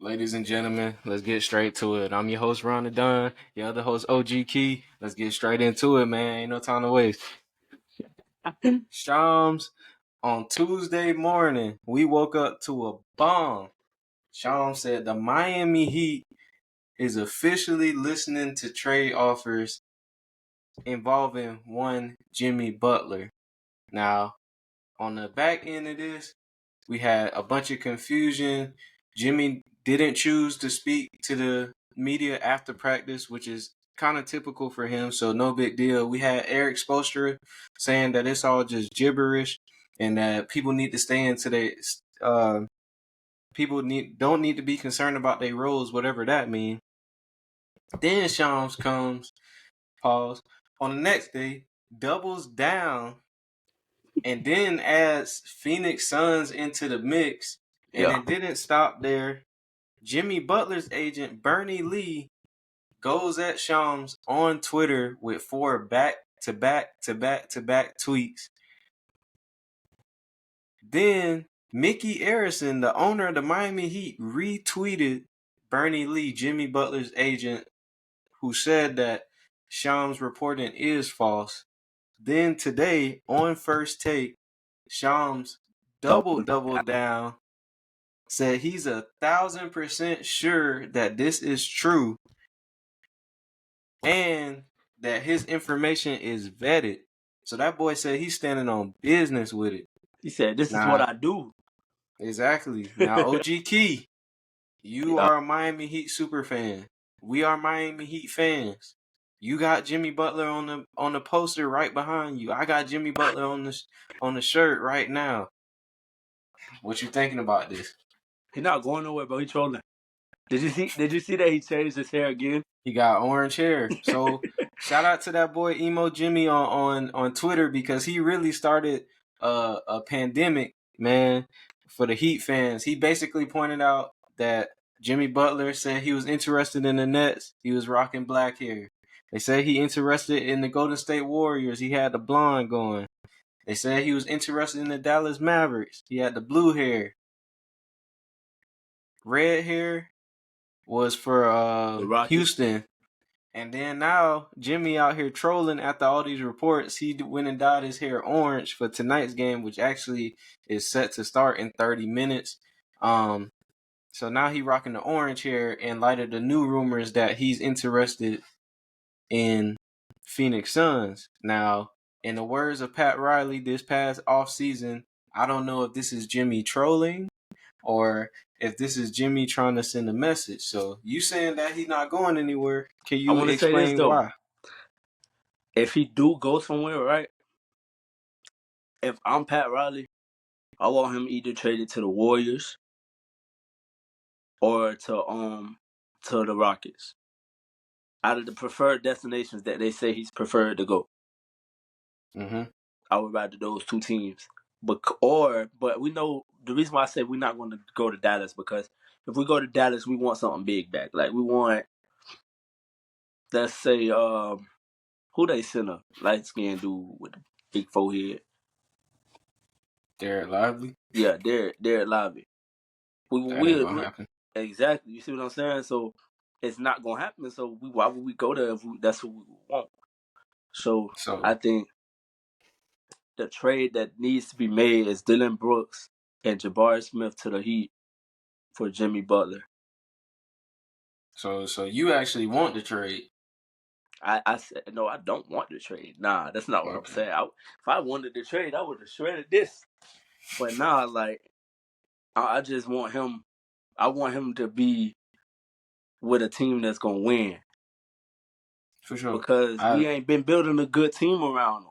Ladies and gentlemen, let's get straight to it. I'm your host, Ron the Dunn, your other host, OG Key. Let's get straight into it, man. Ain't no time to waste. Shams, on Tuesday morning, we woke up to a bomb. Shams said the Miami Heat is officially listening to trade offers involving one Jimmy Butler. Now, on the back end of this, we had a bunch of confusion. Jimmy didn't choose to speak to the media after practice, which is kind of typical for him, so no big deal. We had Eric Spoelstra saying that it's all just gibberish and that people need to stay into their don't need to be concerned about their roles, whatever that means. Then Shams comes, pause, on the next day, doubles down, and then adds Phoenix Suns into the mix. And it didn't stop there. Jimmy Butler's agent, Bernie Lee, goes at Shams on Twitter with 4 back-to-back tweets. Then Mickey Arison, the owner of the Miami Heat, retweeted Bernie Lee, Jimmy Butler's agent, who said that Shams' reporting is false. Then today, on First Take, Shams doubled down, said he's 1,000% sure that this is true and that his information is vetted. So that boy said he's standing on business with it. He said, this is what I do. Exactly. Now, OG Key, you are a Miami Heat super fan. We are Miami Heat fans. You got Jimmy Butler on the poster right behind you. I got Jimmy Butler on the shirt right now. What you thinking about this? He's not going nowhere, bro. He's trolling. Did you see that he changed his hair again? He got orange hair. So shout out to that boy Emo Jimmy on Twitter, because he really started a pandemic, man, for the Heat fans. He basically pointed out that Jimmy Butler said he was interested in the Nets. He was rocking black hair. They said he interested in the Golden State Warriors. He had the blonde going. They said he was interested in the Dallas Mavericks. He had the blue hair. Red hair was for Houston. And then now Jimmy out here trolling after all these reports. He went and dyed his hair orange for tonight's game, which actually is set to start in 30 minutes. So now he rocking the orange hair in light of the new rumors that he's interested in Phoenix Suns. Now, in the words of Pat Riley this past offseason, I don't know if this is Jimmy trolling or if this is Jimmy trying to send a message. So you saying that he's not going anywhere? Can you explain why? If he do go somewhere, right? If I'm Pat Riley, I want him either traded to the Warriors or to the Rockets. Out of the preferred destinations that they say he's preferred to go, I would rather those two teams. But we know the reason why I say we're not going to go to Dallas, because if we go to Dallas, we want something big back. Like we want, let's say, who they send a light skinned dude with a big forehead. Derek Lively? Yeah, Derek Lively. That ain't gonna happen. Exactly. You see what I'm saying? So it's not gonna happen. So why would we go there if that's what we want? So I think the trade that needs to be made is Dillon Brooks and Jabari Smith to the Heat for Jimmy Butler. So you actually want the trade? I said no. I don't want the trade. Nah, that's not what I'm saying. If I wanted the trade, I would have shredded this. But nah, like I just want him. I want him to be with a team that's gonna win. For sure. Because we ain't been building a good team around him.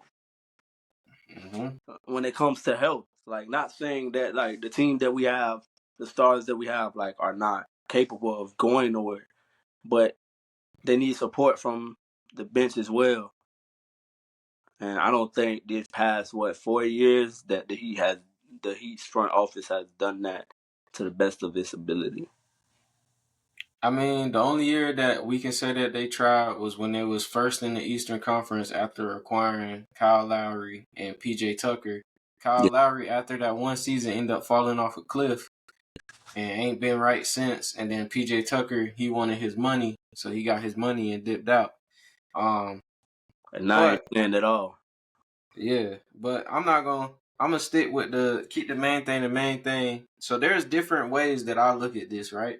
When it comes to health, like not saying that like the team that we have, the stars that we have, like are not capable of going nowhere, but they need support from the bench as well. And I don't think this past 4 years that the Heat's front office has done that to the best of its ability. I mean, the only year that we can say that they tried was when they was first in the Eastern Conference after acquiring Kyle Lowry and PJ Tucker. Kyle Lowry, after that one season, ended up falling off a cliff. and ain't been right since. And then PJ Tucker, he wanted his money, so he got his money and dipped out. And now I ain't But playing at all. yeah, but I'm gonna stick with keep the main thing the main thing. So there's different ways that I look at this, right?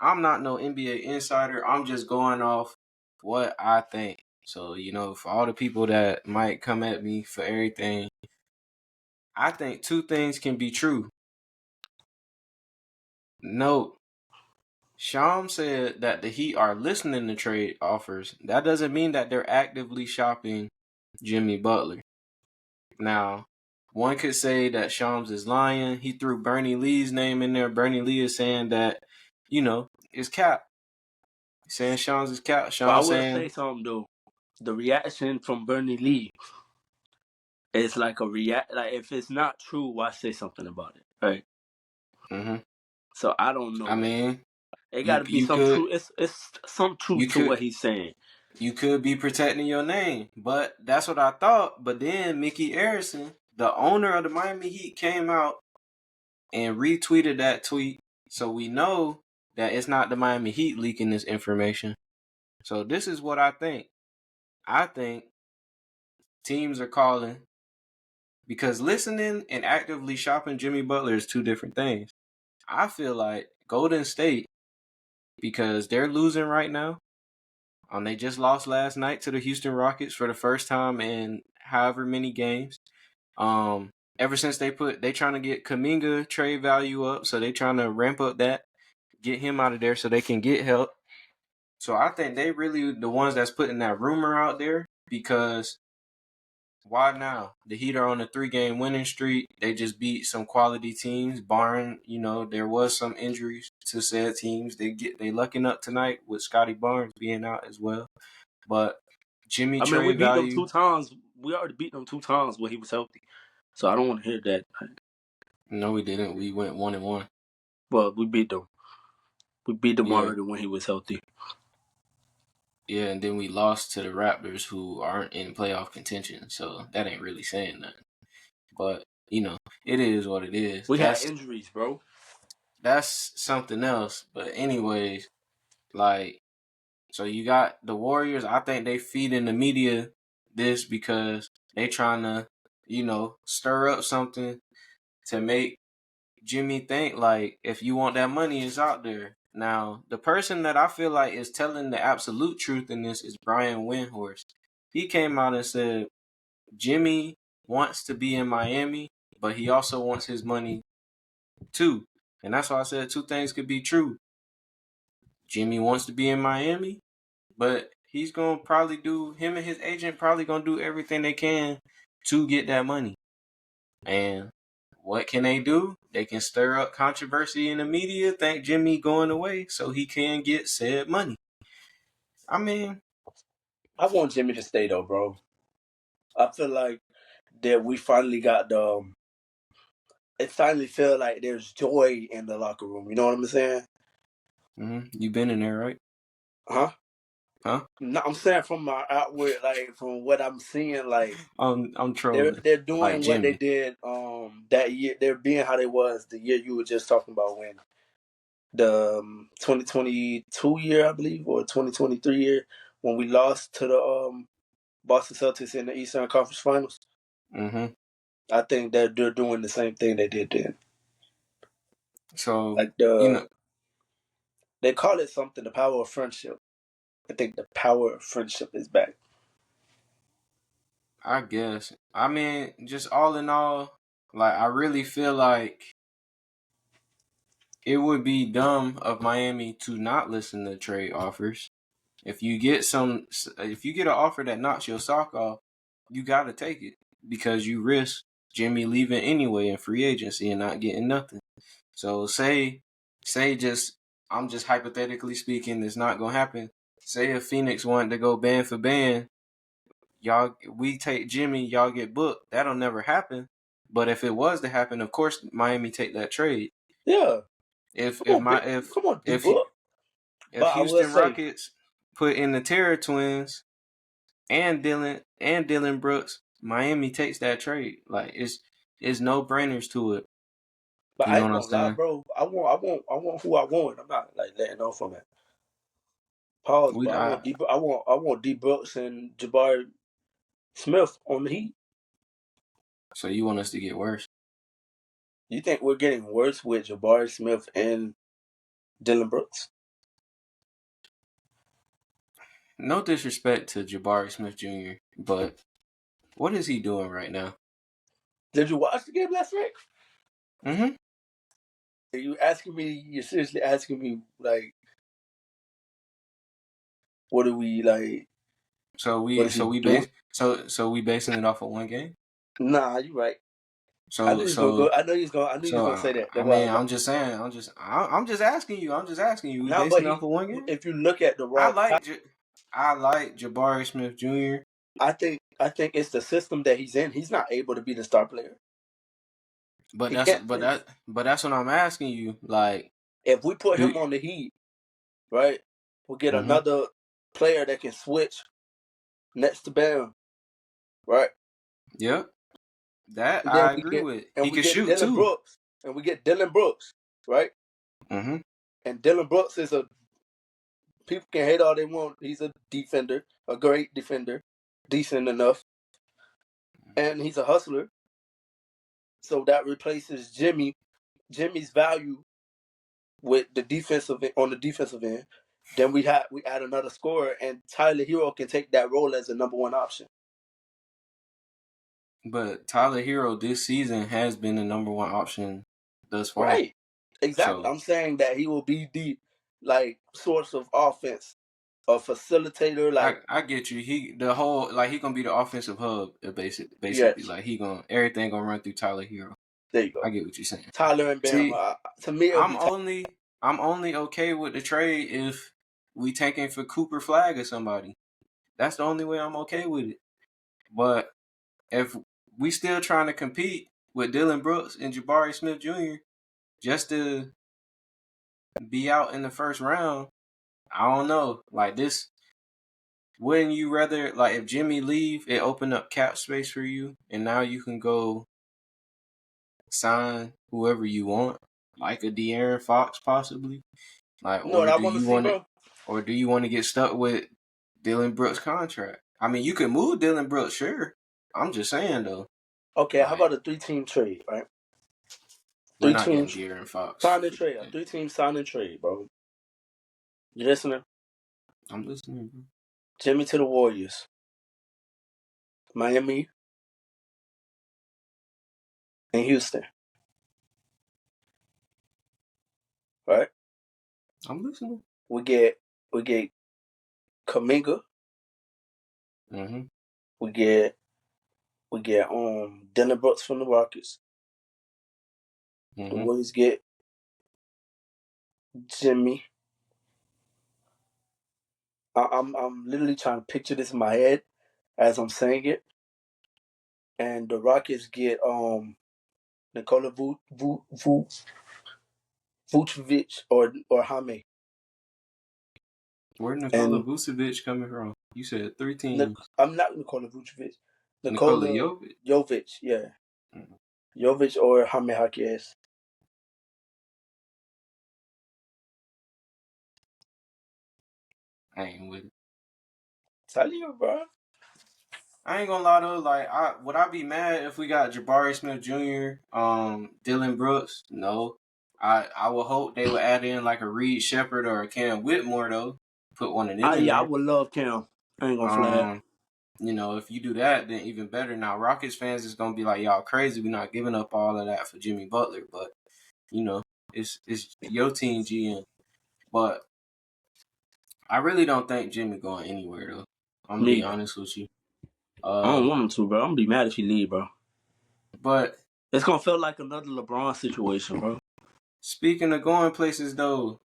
I'm not no NBA insider. I'm just going off what I think. So, for all the people that might come at me for everything, I think two things can be true. Note, Sham said that the Heat are listening to trade offers. That doesn't mean that they're actively shopping Jimmy Butler. Now, one could say that Shams is lying. He threw Bernie Lee's name in there. Bernie Lee is saying that, it's cap. He's saying Shams is cap. But I Shams will saying, say something though. The reaction from Bernie Lee is like a react. Like if it's not true, why say something about it, right? mm-hmm. So I don't know. I mean, It got you to be you some could truth. It's some truth you to what could he's saying. you could be protecting your name, but that's what I thought. But then Mickey Arison, the owner of the Miami Heat, came out and retweeted that tweet, so we know that it's not the Miami Heat leaking this information. So this is what I think. I think teams are calling because listening and actively shopping Jimmy Butler is two different things. I feel like Golden State, because they're losing right now. They just lost last night to the Houston Rockets for the first time in however many games. Ever since they trying to get Kuminga trade value up, so they trying to ramp up that, get him out of there so they can get help. So I think they really the ones that's putting that rumor out there because why now? The Heat are on a 3-game winning streak. They just beat some quality teams, barring, there was some injuries to said teams. They lucking up tonight with Scotty Barnes being out as well. But Jimmy I mean, we trade beat them value. 2 times. We already beat them 2 times when he was healthy. So I don't want to hear that. No, we didn't. We went 1-1. Well, we beat them. We beat them Yeah. already when he was healthy. Yeah, and then we lost to the Raptors, who aren't in playoff contention. So that ain't really saying nothing. But it is what it is. We had injuries, bro. That's something else. But anyways, so you got the Warriors. I think they feed in the media this because they trying to, stir up something to make Jimmy think like if you want that money, it's out there. Now, the person that I feel like is telling the absolute truth in this is Brian Windhorst. He came out and said Jimmy wants to be in Miami, but he also wants his money too. And that's why I said two things could be true. Jimmy wants to be in Miami, but he's going to probably him and his agent probably going to do everything they can to get that money. And what can they do? They can stir up controversy in the media, think Jimmy going away so he can get said money. I mean, I want Jimmy to stay though, bro. I feel like that we finally got it finally feel like there's joy in the locker room. You know what I'm saying? mm-hmm. You been in there, right? Huh? No, I'm saying from my outward, like from what I'm seeing, like I'm trolling. they're doing like what they Jimmy. did that year. They're being how they was the year you were just talking about when the 2022 year, I believe, or 2023 year when we lost to the Boston Celtics in the Eastern Conference Finals. Mm-hmm. I think that they're doing the same thing they did then. So Like they call it something, the power of friendship. I think the power of friendship is back. I guess. I mean, just all in all, I really feel like it would be dumb of Miami to not listen to trade offers. If you get an offer that knocks your sock off, you got to take it because you risk Jimmy leaving anyway in free agency and not getting nothing. So I'm just hypothetically speaking, it's not going to happen. Say if Phoenix wanted to go band for band, we take Jimmy, y'all get booked. That'll never happen. But if it was to happen, of course Miami take that trade. Yeah. Come on, D Book. If But I will Houston say, Rockets put in the Terror Twins and Dylan Brooks, Miami takes that trade. It's no brainers to it. But You I know ain't what I'm gonna lie, saying? bro. I want who I want. I'm not like letting off on that. Pause, but I want D Brooks and Jabari Smith on the Heat. So you want us to get worse? You think we're getting worse with Jabari Smith and Dylan Brooks? No disrespect to Jabari Smith Jr., but what is he doing right now? Did you watch the game last night? Mm-hmm. Are you asking me? You're seriously asking me like, what are we like? So What we is so he we doing? base so we basing it off of one game. Nah, you right. I knew So he was gonna go. so I knew he was gonna. I knew he was so gonna say that. I That's why I mean, was like, I'm just saying. I'm just asking you. I'm just asking you. We nah. But basing it off he, of one game. if you look at the I raw, like I like Jabari Smith Jr. I think it's the system that he's in. He's not able to be the star player. But He can't. that's what I'm asking you. Like, If we put do him on the Heat, right, we'll get mm-hmm. another player that can switch next to Bam, right? Yep, that And then I agree with. He we can get shoot Dylan too. Brooks, and we get Dylan Brooks, right? Mm-hmm. And Dylan Brooks is a people can hate all they want. He's a defender, a great defender, decent enough, and he's a hustler. So that replaces Jimmy's value with the defensive on the defensive end. Then we add another scorer, and Tyler Hero can take that role as the number one option. But Tyler Hero this season has been the number one option thus far. Right. Exactly. So I'm saying that he will be the source of offense, a facilitator. Like I get you. He gonna be the offensive hub. Basically, yes, like everything gonna run through Tyler Hero. there you go. I get what you're saying. Tyler and Bam. See, To me, it'll be I'm only okay with the trade if we taking for Cooper Flag or somebody. That's the only way I'm okay with it. But if we still trying to compete with Dylan Brooks and Jabari Smith Jr. just to be out in the first round, I don't know. Like this, wouldn't you rather like if Jimmy leave, it opened up cap space for you, and now you can go sign whoever you want, like a De'Aaron Fox possibly. Like, you know what I want to see, bro. Or do you want to get stuck with Dylan Brooks' contract? I mean, you could move Dylan Brooks, sure. I'm just saying though. Okay, Like, how about a 3-team trade, right? we're Three not getting teams De'Aaron Fox. sign and trade. A 3-team sign and trade, bro. You listening? I'm listening, bro. Jimmy to the Warriors, Miami, and Houston. Right? I'm listening. We get Kaminga. Mm-hmm. We get Dylan Brooks from the Rockets. Mm-hmm. The Warriors get Jimmy. I'm literally trying to picture this in my head as I'm saying it. And the Rockets get Nikola Vucevic or Jaime. Where Nikola And Vucevic coming from? You said 3 teams. I'm not Nikola Vucevic. Nikola Nikola Jovic? Jovic, yeah. Mm-hmm. Jovic or Jaime Jaquez. I ain't with it. Tell you, bro. I ain't gonna lie though, like would I be mad if we got Jabari Smith Jr., Dylan Brooks? No. I would hope they would add in like a Reed Shepard or a Cam Whitmore though. Put one of them in I there. would love Cam. I ain't gonna flag. You know, if you do that, then even better. Now Rockets fans is gonna be like, y'all crazy, we're not giving up all of that for Jimmy Butler, but you know, it's your team GM. But I really don't think Jimmy going anywhere though. I'm gonna be honest with you. I don't want him to, bro. I'm gonna be mad if he leave, bro. But it's gonna feel like another LeBron situation, bro. Speaking of going places though,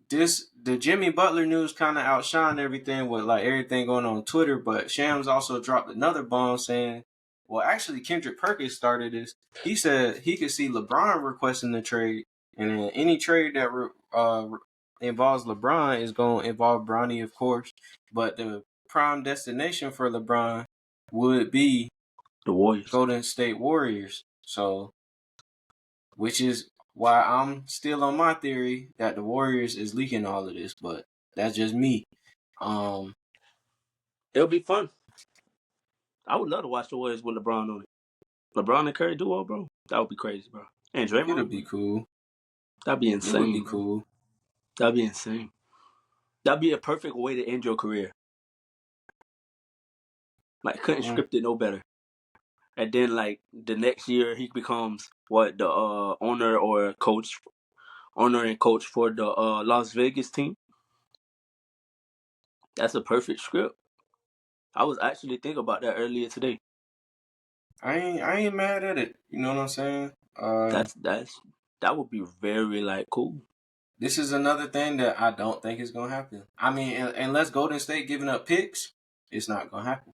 the Jimmy Butler news kind of outshined everything with like everything going on Twitter. But Shams also dropped another bomb saying, well, actually Kendrick Perkins started this. He said he could see LeBron requesting the trade, and then any trade that involves LeBron is going to involve Bronny, of course. But the prime destination for LeBron would be the Warriors, Golden State Warriors. So which is why I'm still on my theory that the Warriors is leaking all of this, but that's just me. It'll be fun. I would love to watch the Warriors with LeBron on it. LeBron and Curry duo, bro. That would be crazy, bro. And It'll Draymond, be cool. that'd be It would be insane, bro. cool. That'd be insane. That'd be a perfect way to end your career. Like, couldn't script it no better. And then, like, the next year, he becomes the owner and coach for the Las Vegas team. That's a perfect script. I was actually thinking about that earlier today. I ain't mad at it. You know what I'm saying? That would be very like cool. This is another thing that I don't think is gonna happen. I mean, unless Golden State giving up picks, it's not gonna happen.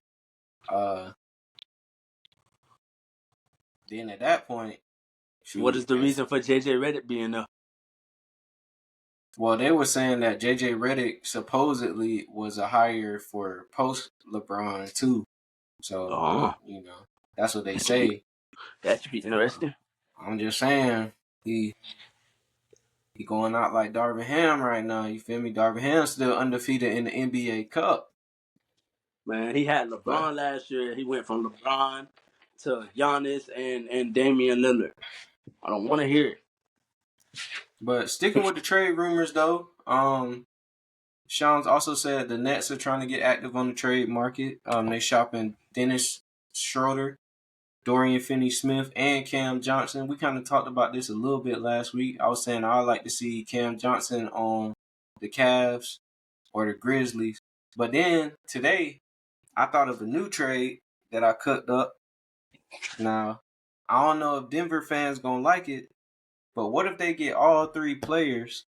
Then at that point, what is the reason for JJ Redick being there? Well, they were saying that JJ Redick supposedly was a hire for post LeBron too. So you know, that's what they say. That should be interesting. I'm just saying he going out like Darvin Ham right now. You feel me? Darvin Ham's still undefeated in the NBA Cup. Man, he had LeBron last year. He went from LeBron to Giannis and Damian Lillard. I don't want to hear it. But sticking with the trade rumors though, Sean's also said the Nets are trying to get active on the trade market. They shopping Dennis Schroeder, Dorian Finney-Smith, and Cam Johnson. We kind of talked about this a little bit last week. I was saying I'd like to see Cam Johnson on the Cavs or the Grizzlies. But then today, I thought of a new trade that I cooked up. Now, I don't know if Denver fans gonna like it, but what if they get all three players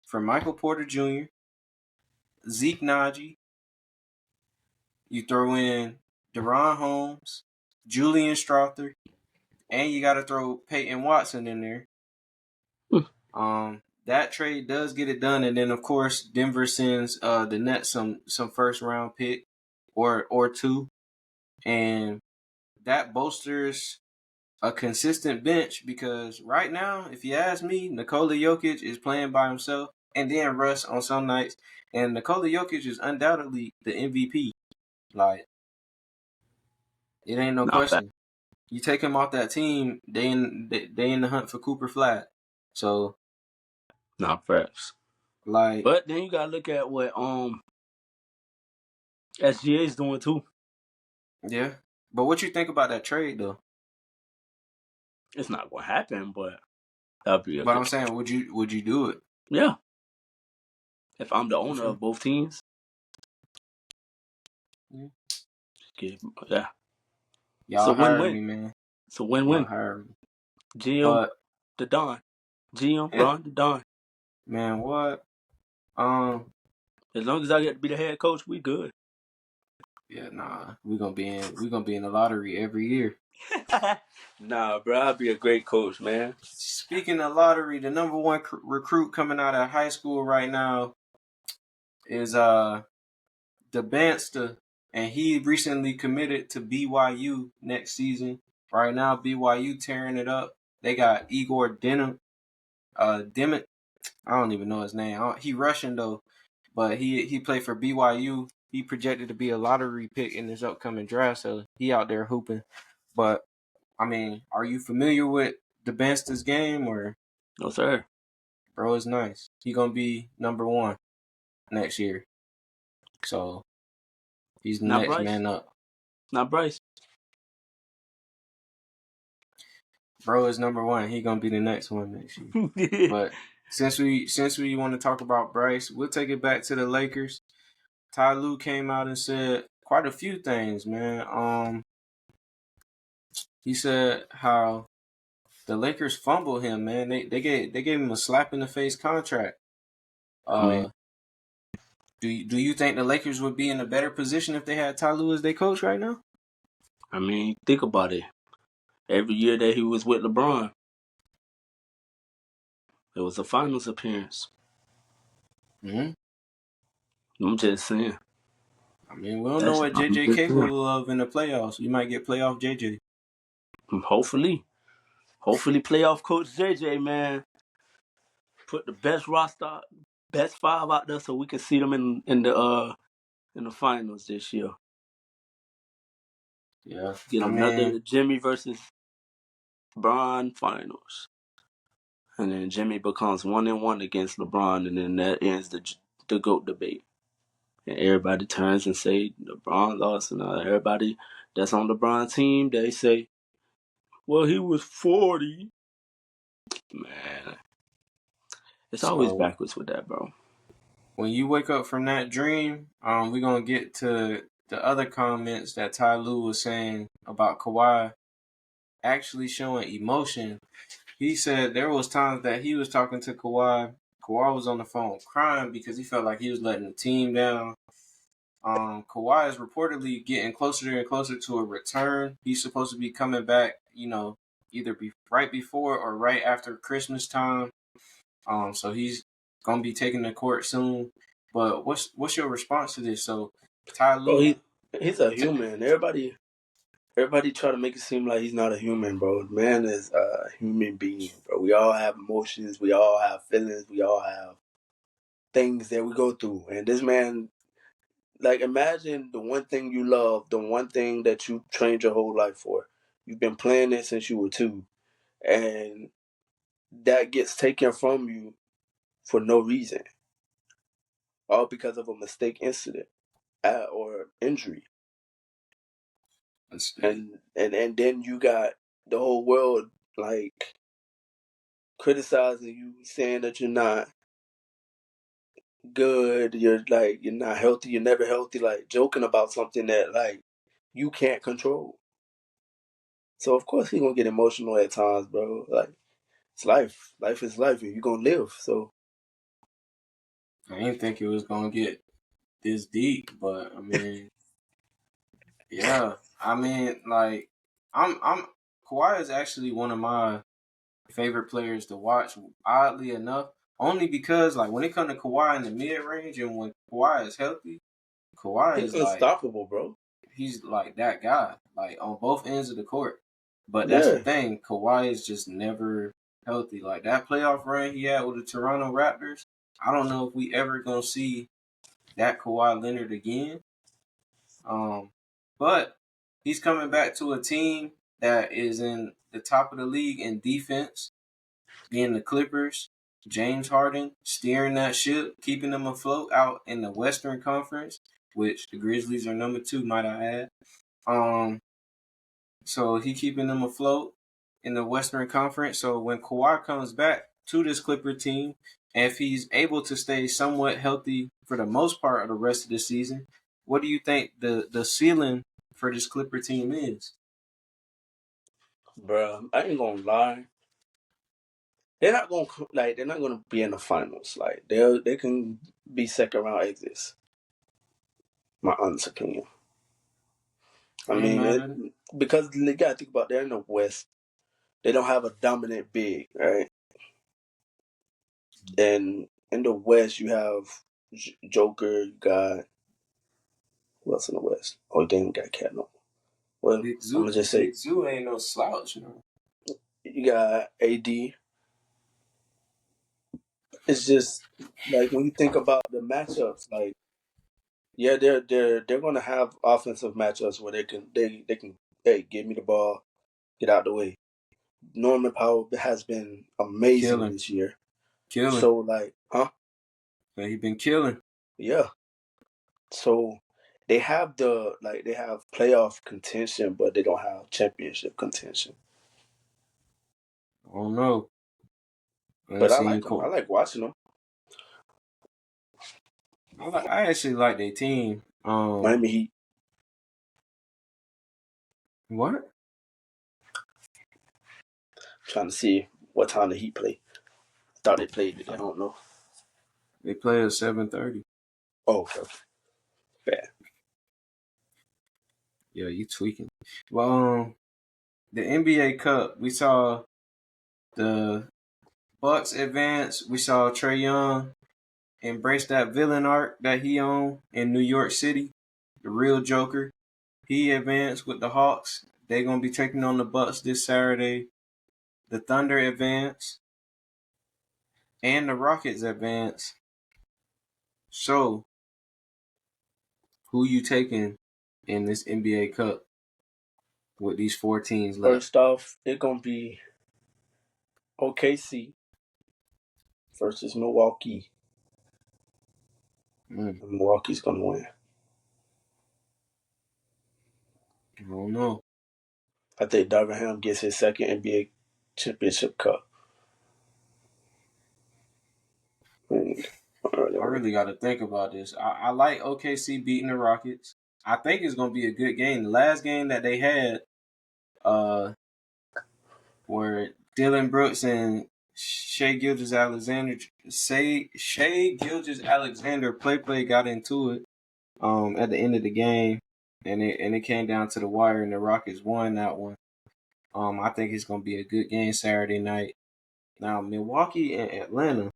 for Michael Porter Jr., Zeke Naji, you throw in Deron Holmes, Julian Strother, and you got to throw Peyton Watson in there. That trade does get it done, and then of course Denver sends the Nets some first round pick or two, and that bolsters a consistent bench because right now, if you ask me, Nikola Jokic is playing by himself, and then Russ on some nights, and Nikola Jokic is undoubtedly the MVP. Like, it ain't no question. You take him off that team, they in the hunt for Cooper Flag. So, not facts. Like, but then you gotta look at what SGA is doing too. Yeah, but what you think about that trade though? It's not gonna happen, but that'd be. But I'm saying, would you do it? Yeah. If I'm the owner of both teams. Yeah. Y'all hire me, man. It's a win-win. Y'all hire me. GM, the Don. GM, Ron, the Don. Man, what? As long as I get to be the head coach, we good. Yeah, nah. We're gonna be in the lottery every year. Nah, bro, I'll be a great coach, man. Speaking of lottery, the number one recruit coming out of high school right now is DeBanster, and he recently committed to BYU next season. Right now, BYU tearing it up. They got Igor Dimmitt. I don't even know his name. He Russian though, but he played for BYU. He projected to be a lottery pick in this upcoming draft, so he out there hooping. But I mean, are you familiar with DeBanster's game or? No, sir. Bro is nice. He gonna be number one next year. So he's the next man up. Not Bryce. Bro is number one. He gonna be the next one next year. But since we want to talk about Bryce, we'll take it back to the Lakers. Ty Lue came out and said quite a few things, man. He said how the Lakers fumbled him, man. They gave him a slap in the face contract. Do you think the Lakers would be in a better position if they had Ty Lue as their coach right now? I mean, think about it. Every year that he was with LeBron, it was a finals appearance. I'm just saying. I mean, we don't know what JJ capable of in the playoffs. You might get playoff JJ. Hopefully. Hopefully, playoff coach JJ, man, put the best roster, best five out there, so we can see them in the finals this year. Yeah, Get another Jimmy versus Bron finals, and then Jimmy becomes 1-1 against LeBron, and then that ends the GOAT debate. And everybody turns and say LeBron lost, and everybody that's on LeBron's team, they say, well, he was 40. Man, it's always backwards with that, bro. When you wake up from that dream, we're gonna get to the other comments that Ty Lue was saying about Kawhi actually showing emotion. He said there was times that he was talking to Kawhi. Kawhi was on the phone crying because he felt like he was letting the team down. Kawhi is reportedly getting closer and closer to a return. He's supposed to be coming back, either right before or right after Christmas time. So he's gonna be taking the court soon. But what's your response to this? So Ty Lue, he's a human. Everybody try to make it seem like he's not a human, bro. Man is a human being, bro. We all have emotions. We all have feelings. We all have things that we go through. And this man, like, imagine the one thing you love, the one thing that you trained your whole life for. You've been playing it since you were 2. And that gets taken from you for no reason. All because of a mistake incident or injury. And then you got the whole world, like, criticizing you, saying that you're not good, you're not healthy, you're never healthy, like joking about something that like you can't control. So of course he's gonna get emotional at times, bro. Like, it's life. Life is life, and you're gonna live. So I didn't think it was gonna get this deep, but I mean, yeah. I mean, like, I'm Kawhi is actually one of my favorite players to watch. Oddly enough, only because like when it comes to Kawhi in the mid range and when Kawhi is healthy, Kawhi he's is like unstoppable, bro. he's like that guy, like on both ends of the court. But that's the thing, Kawhi is just never healthy. Like that playoff run he had with the Toronto Raptors, I don't know if we ever gonna see that Kawhi Leonard again. But he's coming back to a team that is in the top of the league in defense, being the Clippers. James Harden steering that ship, keeping them afloat out in the Western Conference, which the Grizzlies are number 2, might I add. So he keeping them afloat in the Western Conference. So when Kawhi comes back to this Clipper team, and if he's able to stay somewhat healthy for the most part of the rest of the season, what do you think the ceiling for this Clipper team is? Bro, I ain't gonna lie. They're not gonna be in the finals. Like they can be second round exits. My honest opinion. I mean, because you gotta think about they're in the West. They don't have a dominant big, right? And in the West, you have Joker. You got who else in the West? Oh, you didn't got Cat no. Well, Big I'm gonna just say Big Zoo ain't no slouch, you know. You got AD. It's just like when you think about the matchups, like yeah, they're gonna have offensive matchups where they can hey, give me the ball, get out the way. Norman Powell has been amazing this year. So like, huh? Yeah, he been killing. Yeah. So they have they have playoff contention, but they don't have championship contention. I don't know. But I like them. I like watching them. I actually like their team. Miami Heat. What? I'm trying to see what time the Heat play. Thought they played it. I don't know. They play at 7:30. Oh, okay. Bad. Yeah, you tweaking. Well, the NBA Cup, we saw the Bucks advance. We saw Trae Young embrace that villain arc that he owned in New York City, the real Joker. He advanced with the Hawks. They're gonna be taking on the Bucks this Saturday. the Thunder advance, and the Rockets advance. So, who you taking in this NBA Cup with these 4 teams left? First off, it's gonna be OKC versus Milwaukee. Milwaukee's gonna win. I don't know. I think Darvingham gets his second NBA championship cup. I really got to think about this. I like OKC beating the Rockets. I think it's going to be a good game. The last game that they had, where Dylan Brooks and Shai Gilgeous-Alexander play got into it at the end of the game, and it came down to the wire, and the Rockets won that one. I think it's going to be a good game Saturday night. Now, Milwaukee and Atlanta.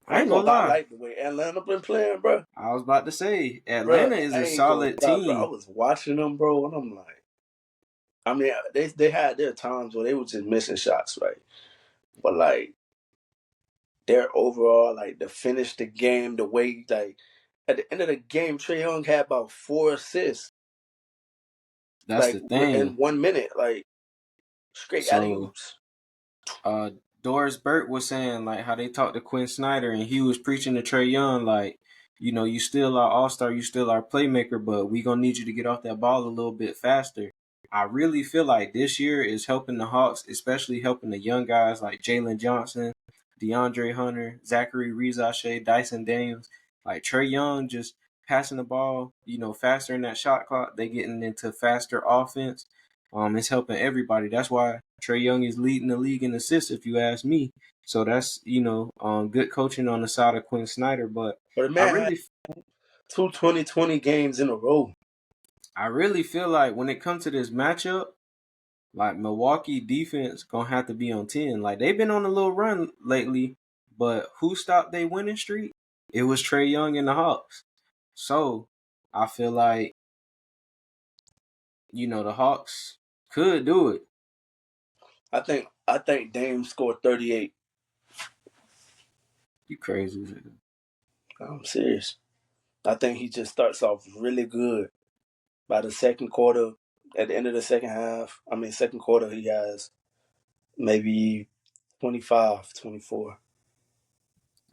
I ain't gonna lie. I like the way Atlanta been playing, bro. I was about to say, Atlanta is a solid team. Bro. I was watching them, bro, and I'm like, I mean, they had their times where they were just missing shots, right? But like, their overall, like, to finish the game, the way, like, at the end of the game, Trae Young had about 4 assists. That's like, the thing. In 1 minute, like, straight alley-oops. Doris Burke was saying, like, how they talked to Quinn Snyder, and he was preaching to Trae Young, like, you know, you still are all-star, you still are playmaker, but we going to need you to get off that ball a little bit faster. I really feel like this year is helping the Hawks, especially helping the young guys like Jalen Johnson, DeAndre Hunter, Zachary Rizashe, Dyson Daniels. Like, Trae Young just passing the ball, you know, faster in that shot clock. They getting into faster offense. It's helping everybody. That's why Trae Young is leading the league in assists, if you ask me. So that's, you know, good coaching on the side of Quinn Snyder. But the man had 2 20-20 games in a row. I really feel like when it comes to this matchup, like, Milwaukee defense gonna have to be on 10. Like, they've been on a little run lately, but who stopped their winning streak? It was Trae Young and the Hawks. So I feel like, you know, the Hawks could do it. I think Dame scored 38. You crazy. I'm serious. I think he just starts off really good. By the second quarter, at the end of the second quarter, he has maybe 25, 24.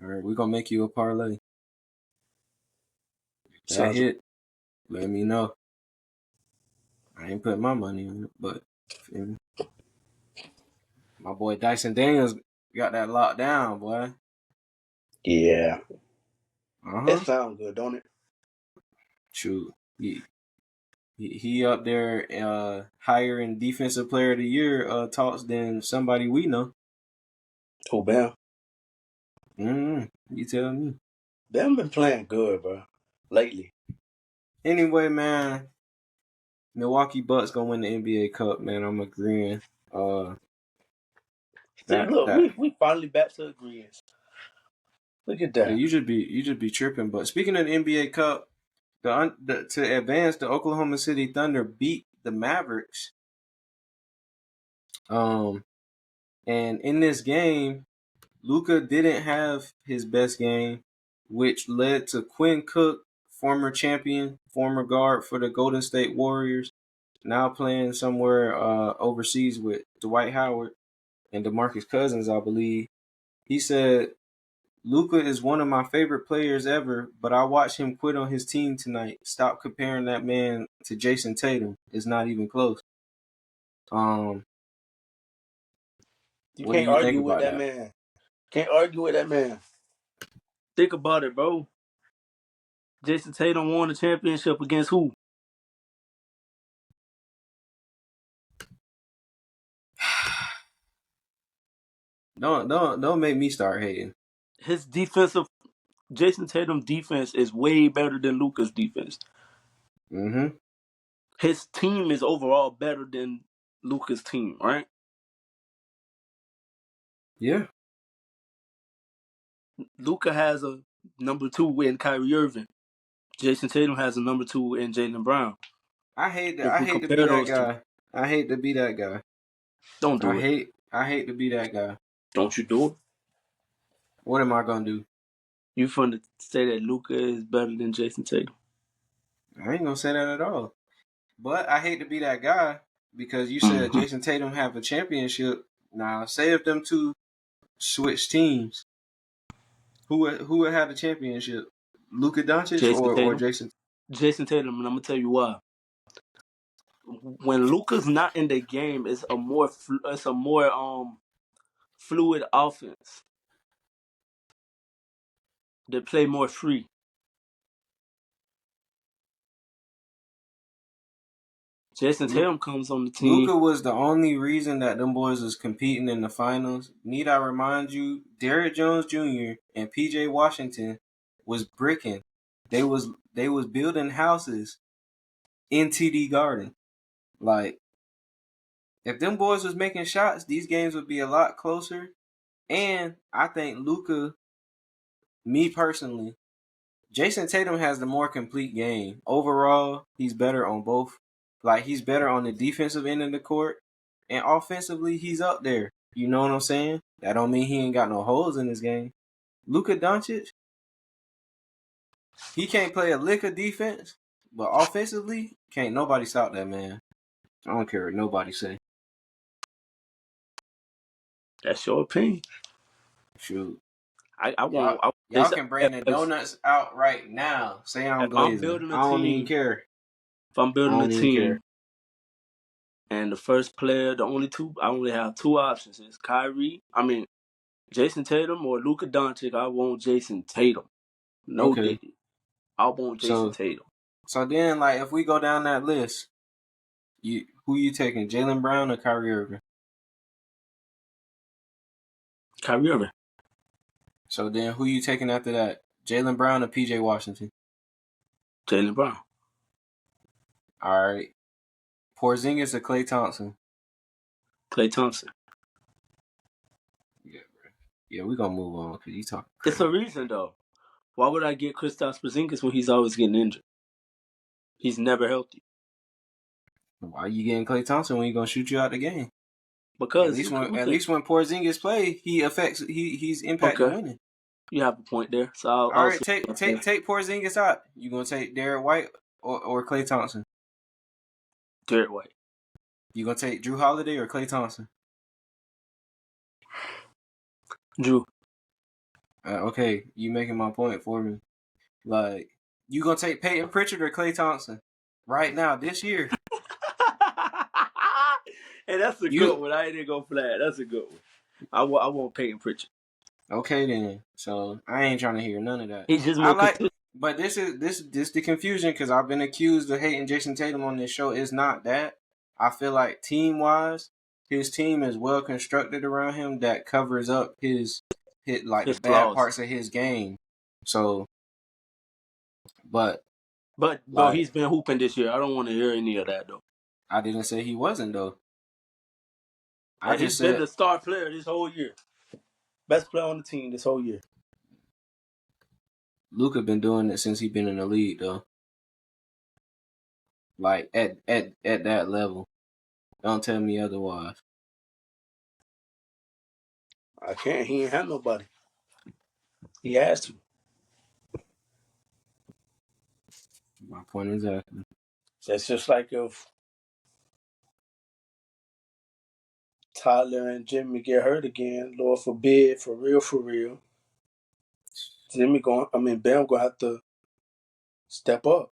All right, we're going to make you a parlay. That hit, let me know. I ain't putting my money on it, but my boy Dyson Daniels got that locked down, boy. Yeah. It sounds good, don't it? True. He up there higher in Defensive Player of the Year talks than somebody we know. Who, Bam? You tell me. Bam been playing good, bro, lately. Anyway, man, Milwaukee Bucks gonna win the NBA Cup, man. I'm agreeing. We finally back to agreeing. Look at that. Yeah, you should be tripping. But speaking of the NBA Cup, to advance, the Oklahoma City Thunder beat the Mavericks. And in this game, Luka didn't have his best game, which led to Quinn Cook, former champion, former guard for the Golden State Warriors, now playing somewhere overseas with Dwight Howard and DeMarcus Cousins, I believe. He said, Luka is one of my favorite players ever, but I watched him quit on his team tonight. Stop comparing that man to Jason Tatum. It's not even close. You can't argue with that man. Can't argue with that man. Think about it, bro. Jason Tatum won the championship against who? Don't make me start hating. Jason Tatum's defense is way better than Luka's defense. His team is overall better than Luka's team, right? Yeah. Luka has a number 2 in Kyrie Irving. Jason Tatum has a number 2 in Jaylen Brown. I hate to be that guy. I hate to be that guy. Don't do it. I hate to be that guy. Don't you do it? What am I gonna do? You finna say that Luka is better than Jason Tatum? I ain't gonna say that at all. But I hate to be that guy because you said Jason Tatum have a championship. Now, say if them two switch teams, who would have the championship? Luka Doncic or Jason? Jason Tatum, and I'm gonna tell you why. When Luka's not in the game, it's a more fluid offense. They play more free. Jason Tatum comes on the team. Luka was the only reason that them boys was competing in the finals. Need I remind you, Derrick Jones Jr. and P.J. Washington was bricking. They was building houses in TD Garden. Like, if them boys was making shots, these games would be a lot closer. And I think Luka, me personally, Jason Tatum has the more complete game. Overall, he's better on both. Like, he's better on the defensive end of the court. And offensively, he's up there. You know what I'm saying? That don't mean he ain't got no holes in his game. Luka Doncic, he can't play a lick of defense. But offensively, can't nobody stop that man. I don't care what nobody say. That's your opinion. Shoot. I won't. Y'all can bring the donuts out right now. Say I'm glazing. I don't even care. If I'm building a team, and the first player, I only have two options. It's Jason Tatum or Luka Doncic. I want Jason Tatum. No Diddy. I want Jason Tatum. So then, like, if we go down that list, who you taking, Jaylen Brown or Kyrie Irving? Kyrie Irving. So then, who you taking after that, Jaylen Brown or P.J. Washington? Jaylen Brown. All right. Porzingis or Klay Thompson? Klay Thompson. Yeah, bro. Yeah, we're going to move on because you talking crazy. It's a reason, though. Why would I get Kristaps Porzingis when he's always getting injured? He's never healthy. Why are you getting Klay Thompson when he's going to shoot you out the game? Because at least when Porzingis play, he's impacting winning. You have a point there. So all right, take Porzingis out. You gonna take Derek White or Klay Thompson? Derek White. You gonna take Drew Holiday or Klay Thompson? Drew. Okay, you making my point for me. Like, you gonna take Peyton Pritchard or Klay Thompson right now this year? Hey, that's a good one. I ain't even gonna flag. That's a good one. I want Peyton Pritchard. Okay then. So I ain't trying to hear none of that. He's just more but this is the confusion because I've been accused of hating Jason Tatum on this show. It's not that. I feel like team wise, his team is well constructed around him that covers up his the bad flaws. Parts of his game. So, but he's been hooping this year. I don't want to hear any of that though. I didn't say he wasn't though. He's been the star player this whole year. Best player on the team this whole year. Luka been doing it since he been in the league though. Like at that level. Don't tell me otherwise. I can't. He ain't had nobody. He has to. My point exactly. That's just like if Tyler and Jimmy get hurt again, Lord forbid, for real. Bam gonna have to step up.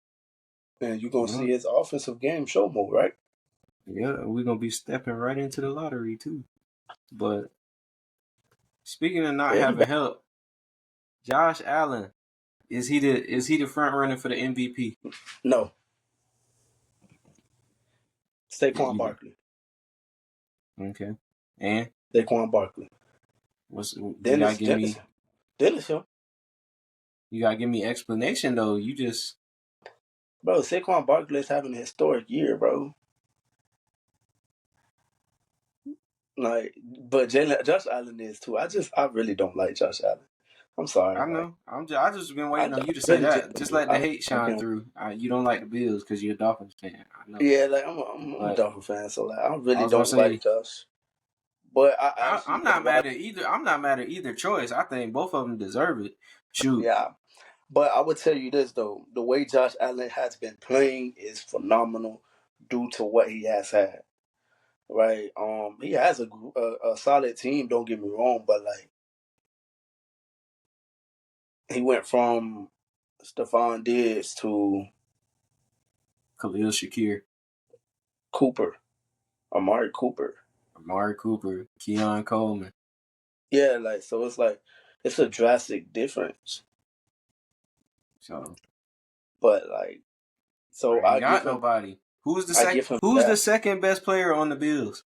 And you're gonna see his offensive game show more, right? Yeah, we're gonna be stepping right into the lottery too. But speaking of not having help, Josh Allen, is he the front runner for the MVP? No. Saiquon Barkley. Okay. And Saiquon Barkley. Dennis Hill. You gotta give me explanation though. Bro, Saiquon Barkley is having a historic year, bro. Like, but Josh Allen is too. I really don't like Josh Allen. I'm sorry. I know. I just been waiting on you to say that. Just let the hate shine through. You don't like the Bills because you're a Dolphins fan. I know. Yeah, like I'm a Dolphins fan, so like I really don't like Josh. But I'm not mad at either. I'm not mad at either choice. I think both of them deserve it. Shoot. Yeah. But I would tell you this though, the way Josh Allen has been playing is phenomenal due to what he has had. Right? He has a solid team. Don't get me wrong, but like he went from Stephon Diggs to Khalil Shakir, Amari Cooper, Keon Coleman. Yeah, like so it's a drastic difference. So, but like, so I ain't got nobody. Who's the second best player on the Bills?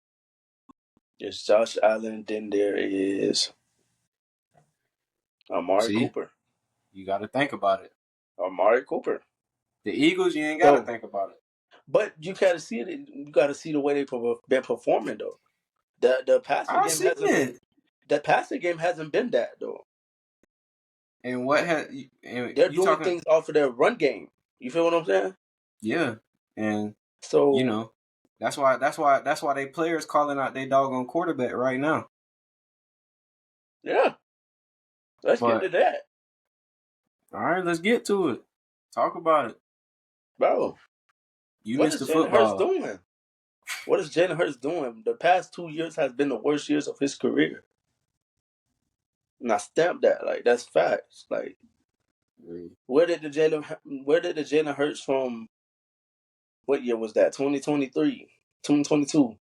It's Josh Allen. Then there is Amari Cooper. You got to think about it. Amari Cooper. The Eagles, you ain't got to think about it. But you gotta see it. You gotta see the way they've been performing though. The passing game hasn't been that though. And what they're doing things off of their run game. You feel what I'm saying? Yeah, and so that's why they players calling out their doggone quarterback right now. Yeah, let's get to that. All right, let's get to it. Talk about it, bro. You missed the football. What is Jalen Hurts doing? The past 2 years has been the worst years of his career. And I stamp that. Like, that's facts. Like, where did the Jalen Hurts from? What year was that? 2023, 2022.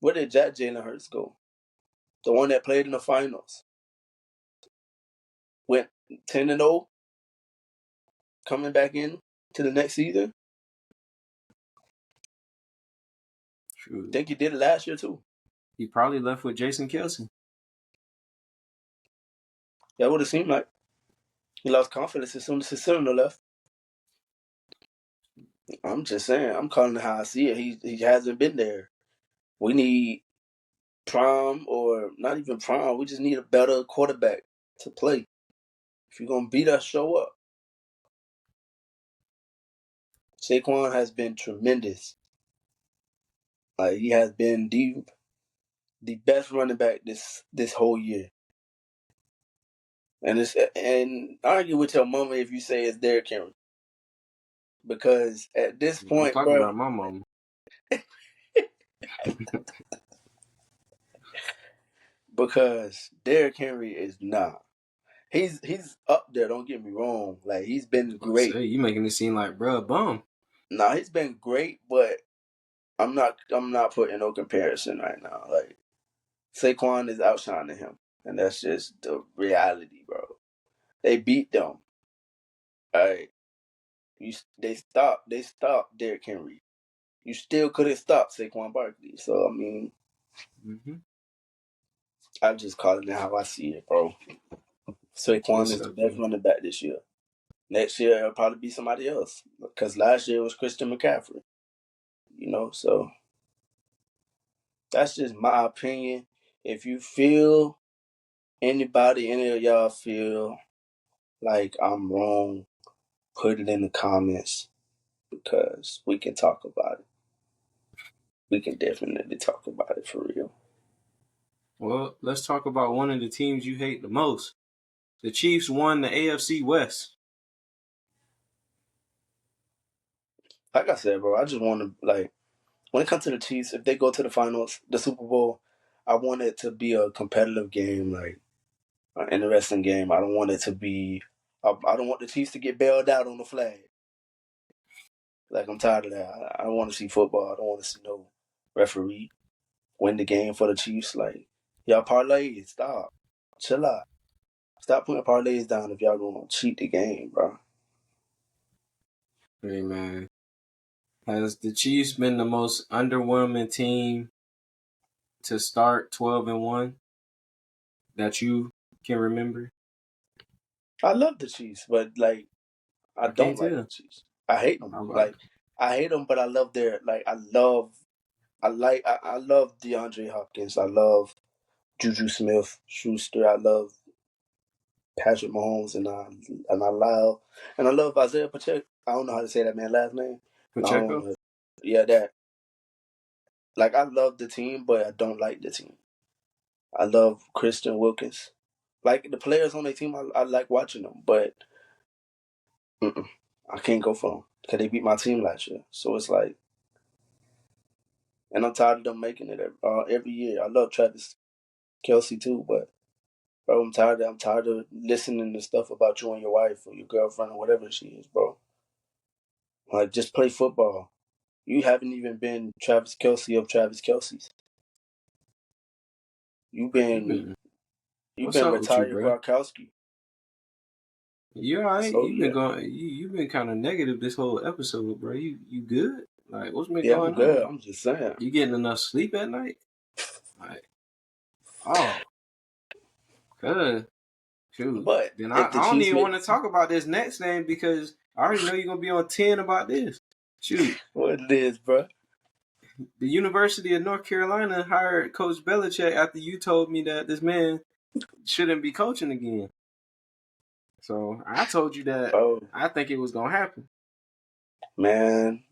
Where did that Jalen Hurts go? The one that played in the finals. Went 10-0. Coming back in to the next season. True. Think he did it last year too. He probably left with Jason Kelce. That would have seemed like. He lost confidence as soon as his cylinder left. I'm just saying. I'm calling it how I see it. He hasn't been there. We need prime, or not even prime. We just need a better quarterback to play. If you're going to beat us, show up. Saiquon has been tremendous. Like, he has been the best running back this whole year. And argue with your mama if you say it's Derrick Henry. Because at this point, I'm talking about my mama. Because Derrick Henry is not. He's up there. Don't get me wrong. Like, he's been great. You making it seem like bruh bum. Nah, he's been great, but I'm not putting no comparison right now. Like, Saiquon is outshining him, and that's just the reality, bro. They beat them. All right. They stopped Derrick Henry. You still couldn't stop Saiquon Barkley. So I mean, I'm just calling it how I see it, bro. Saiquon is the best running back this year. Next year it'll probably be somebody else, because last year it was Christian McCaffrey. So that's just my opinion. If you feel any of y'all feel like I'm wrong, put it in the comments, because we can talk about it. We can definitely talk about it for real. Well, let's talk about one of the teams you hate the most. The Chiefs won the AFC West. Like I said, bro, I just want to, like, when it comes to the Chiefs, if they go to the finals, the Super Bowl, I want it to be a competitive game, like an interesting game. I don't want it to be. I don't want the Chiefs to get bailed out on the flag. Like, I'm tired of that. I don't want to see football. I don't want to see no referee win the game for the Chiefs. Like, y'all parlays, stop, chill out, stop putting parlays down if y'all gonna cheat the game, bro. Hey man, has the Chiefs been the most underwhelming team to start 12-1 that you can remember? I love the Chiefs, but like, I don't like the Chiefs. I hate them. I hate them, but I love I love DeAndre Hopkins. I love Juju Smith-Schuster. I love Patrick Mahomes, and I love Isaiah Pacheco. I don't know how to say that man's last name. Pacheco? Yeah, that. Like, I love the team, but I don't like the team. I love Christian Wilkins. Like, the players on the team, I like watching them, but I can't go for them because they beat my team last year. So it's like, and I'm tired of them making it every year. I love Travis Kelce too, but bro, I'm tired. I'm tired of listening to stuff about you and your wife or your girlfriend or whatever she is, bro. Like, just play football. You haven't even been Travis Kelce of Travis Kelce's. You've been What's up with you, retired bro? Gronkowski. You alright? So You've yeah, been going. You've been kind of negative this whole episode, bro. You good? Like, what's been yeah, I'm going good. on? I'm just saying. You getting enough sleep at night? Like, oh, good. Shoot. But Then if the I don't Chiefs even make want to talk about this next name because I already know you're gonna be on 10 about this. Shoot. what it is, bro. The University of North Carolina hired Coach Belichick after you told me that this man shouldn't be coaching again. So I told you that Bro, I think it was gonna happen. man,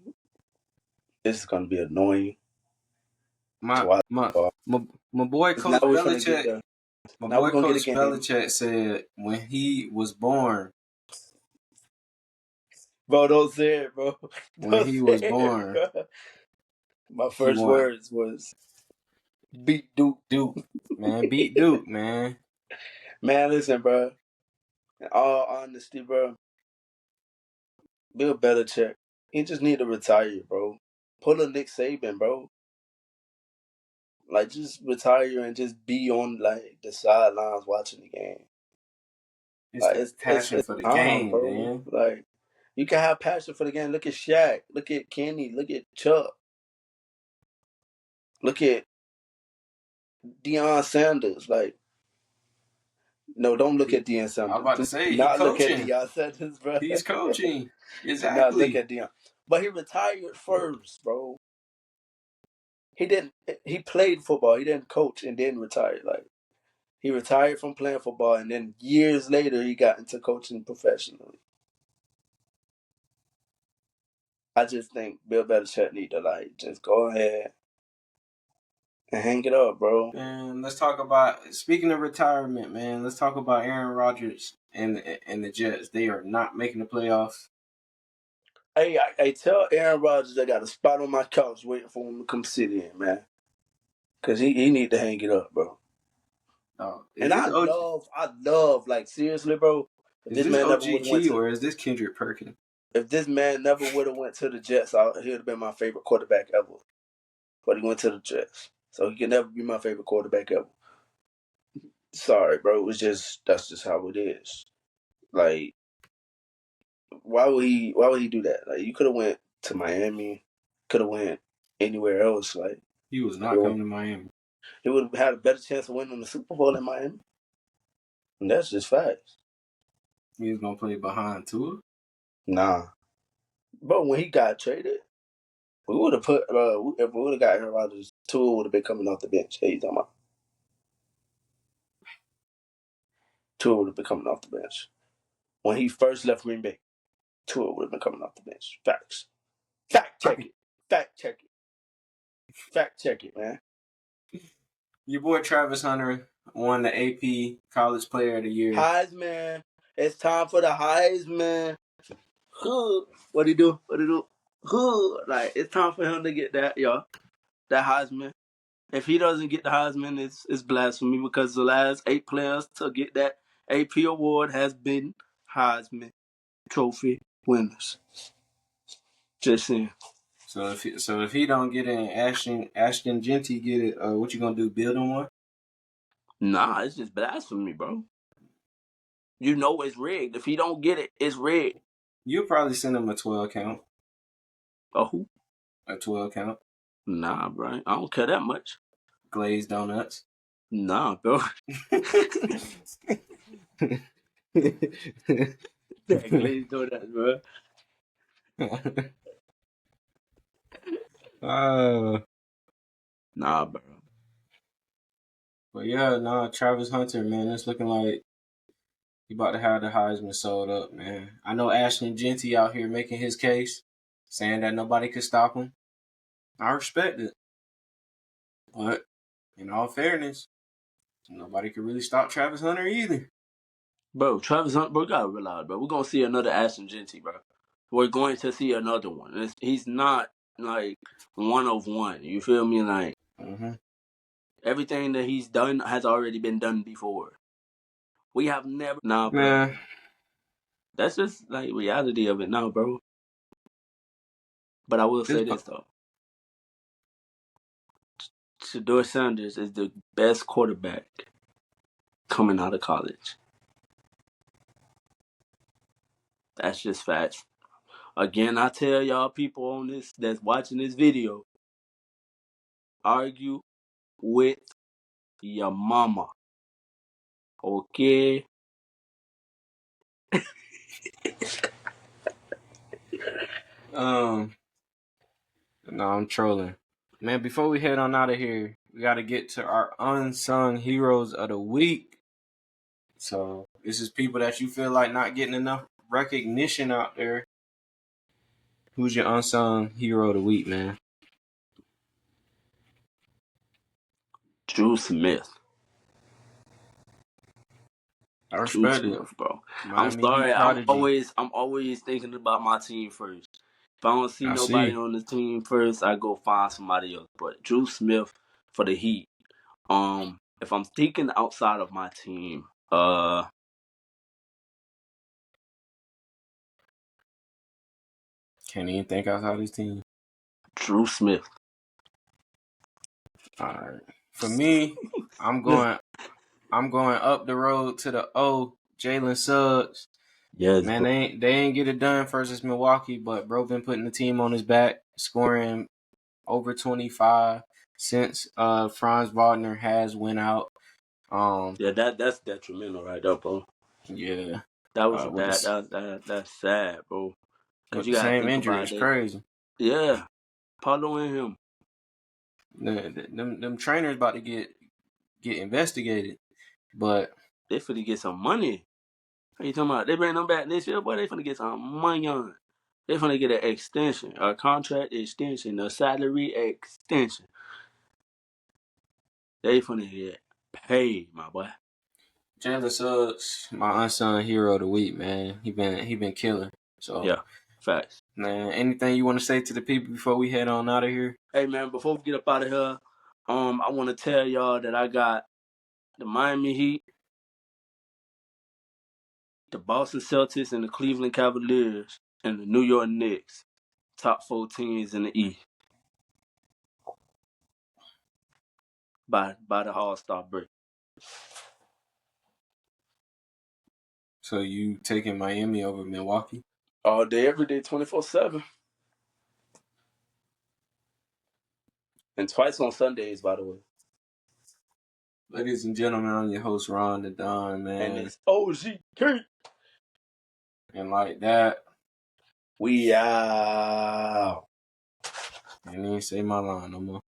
this is gonna be annoying to My watch. my my boy Because now Coach we're gonna get Belichick. the My now boy we're gonna get a Coach game, Belichick said when he was born, bro. Don't say it, bro. when Don't he say was it, born, bro. My he first won. words was beat Duke. Duke, man, beat Duke, man. Man, listen, bro. In all honesty, bro, Bill Belichick, he just need to retire, bro. Pull a Nick Saban, bro. Like, just retire and just be on like the sidelines watching the game. It's Like, the passion it's for the time, game, bro. man. Like, you can have passion for the game. Look at Shaq. Look at Kenny. Look at Chuck. Look at Deion Sanders. Like, no, don't look at Deion I was Sanders. about to Do say he not look at coaching. Deion Sanders, bro. He's coaching. Do not look Exactly. at Deion. But he retired first, bro. He didn't. He played football. He didn't coach and then retired. Like, he retired from playing football, and then years later he got into coaching professionally. I just think Bill Belichick need to like just go ahead and hang it up, bro. And let's talk about speaking of retirement, man. Let's talk about Aaron Rodgers and the Jets. They are not making the playoffs. Hey, I tell Aaron Rodgers I got a spot on my couch waiting for him to come sit in, man. Cause he need to hang it up, bro. Oh, And I love, like, seriously, bro. If is this this man never OG would have went Key to, or is this Kendrick Perkins? if this man never would have went to the Jets, he would have been my favorite quarterback ever. But he went to the Jets, so he can never be my favorite quarterback ever. Sorry, bro. That's just how it is. Like, why would he do that? Like, you could have went to Miami, could have went anywhere else. Like, He was not coming to Miami. he would have had a better chance of winning the Super Bowl in Miami. And that's just facts. He was gonna play behind Tua. Nah, bro. When he got traded, we would have put if we would have got Aaron Rodgers, Tua would have been coming off the bench. Hey, you talking about? Tua would have been coming off the bench when he first left Green Bay. Tua would have been coming off the bench. Facts. Fact check it. Fact check it. Fact check it, man. Your boy Travis Hunter won the AP College Player of the Year. Heisman. It's time for the Heisman. What he do? Like, it's time for him to get that, y'all. That Heisman. If he doesn't get the Heisman, it's blasphemy because the last 8 players to get that AP award has been Heisman Trophy winners. Just saying. So if he don't get it, Ashton Genty get it. What you gonna do? Build him one? Nah, it's just blasphemy, bro. You know it's rigged. If he don't get it, it's rigged. You'll probably send him a 12 count. A who? A 12 count. Nah, bro. I don't care that much. Glazed donuts. Nah, bro. Glazed donuts, bro. Nah, bro. But yeah, Travis Hunter, man, it's looking like he about to have the Heisman sold up, man. I know Ashton Genty out here making his case, saying that nobody could stop him. I respect it. But in all fairness, nobody could really stop Travis Hunter either. Bro, Travis Hunter, bro, you gotta realize, bro. We're gonna see another Ashton Genty, bro. We're going to see another one. He's not like one of one. You feel me? Like everything that he's done has already been done before. We have never. Nah, bro. Man, that's just like reality of it now, bro. But I will say this though. Shedeur Sanders is the best quarterback coming out of college. That's just facts. Again, I tell y'all people on this that's watching this video, argue with your mama. Okay? No, I'm trolling. Man, before we head on out of here, we got to get to our unsung heroes of the week. So this is people that you feel like not getting enough recognition out there. Who's your unsung hero of the week, man? Drew Smith. I respect Drew it. Smith, bro. Miami I'm sorry. Heat prodigy. I'm always thinking about my team first. If I don't see I nobody see. on the team first, I go find somebody else. But Drew Smith for the Heat. If I'm thinking outside of my team, Can't even think outside his team. Drew Smith. All right. For me, I'm going up the road to the O. Jalen Suggs. Yes, Man, bro. they ain't get it done versus Milwaukee, but bro been putting the team on his back, scoring over 25 since Franz Wagner has went out. Yeah, that's detrimental right there, bro. Yeah. That was With bad. That's sad, bro. Cause you the gotta same think injury, about it's that. crazy. Yeah, following him. Them trainers about to get investigated, but they finna get some money. What you talking about? They bring them back this year, boy. They finna get some money on. They finna get an extension, a contract extension, a salary extension. They finna get paid, my boy. Jalen Suggs, my unsung hero of the week, man. He been killing. So yeah, facts. Man, anything you want to say to the people before we head on out of here? Hey man, before we get up out of here, I want to tell y'all that I got the Miami Heat, the Boston Celtics, and the Cleveland Cavaliers, and the New York Knicks, top 4 teams in the East by the All-Star break. So you taking Miami over Milwaukee? All day, every day, 24/7. And twice on Sundays, by the way. Ladies and gentlemen, I'm your host, Ron the Don, man. And it's OGK. And like that, we out. I didn't even say my line no more.